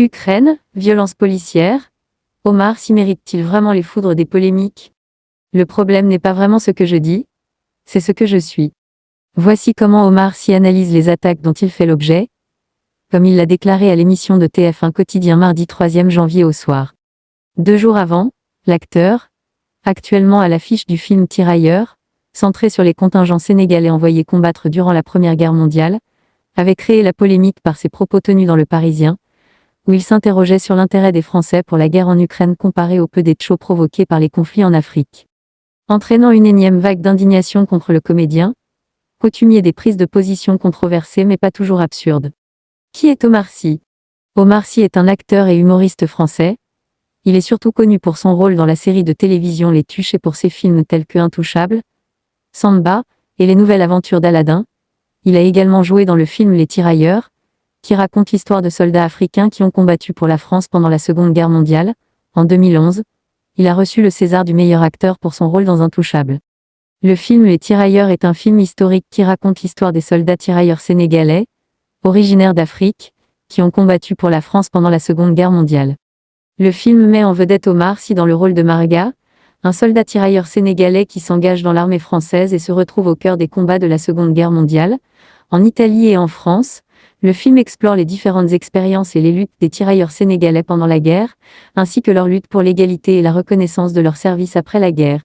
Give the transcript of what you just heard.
Ukraine, violence policière. Omar Sy mérite-t-il vraiment les foudres des polémiques? Le problème n'est pas vraiment ce que je dis, c'est ce que je suis. Voici comment Omar Sy analyse les attaques dont il fait l'objet, comme il l'a déclaré à l'émission de TF1 Quotidien mardi 3 janvier au soir. 2 jours avant, l'acteur, actuellement à l'affiche du film Tirailleurs, centré sur les contingents sénégalais envoyés combattre durant la Première Guerre mondiale, avait créé la polémique par ses propos tenus dans Le Parisien, où il s'interrogeait sur l'intérêt des Français pour la guerre en Ukraine comparé au peu d'échos provoqués par les conflits en Afrique. Entraînant une énième vague d'indignation contre le comédien, coutumier des prises de position controversées mais pas toujours absurdes. Qui est Omar Sy? Omar Sy est un acteur et humoriste français. Il est surtout connu pour son rôle dans la série de télévision Les Tuches et pour ses films tels que Intouchables, Samba et Les Nouvelles Aventures d'Aladin. Il a également joué dans le film Les Tirailleurs, qui raconte l'histoire de soldats africains qui ont combattu pour la France pendant la Seconde Guerre mondiale. En 2011, il a reçu le César du meilleur acteur pour son rôle dans Intouchables. Le film Les Tirailleurs est un film historique qui raconte l'histoire des soldats tirailleurs sénégalais, originaires d'Afrique, qui ont combattu pour la France pendant la Seconde Guerre mondiale. Le film met en vedette Omar Sy dans le rôle de Marga, un soldat tirailleur sénégalais qui s'engage dans l'armée française et se retrouve au cœur des combats de la Seconde Guerre mondiale. En Italie et en France, le film explore les différentes expériences et les luttes des tirailleurs sénégalais pendant la guerre, ainsi que leur lutte pour l'égalité et la reconnaissance de leur service après la guerre.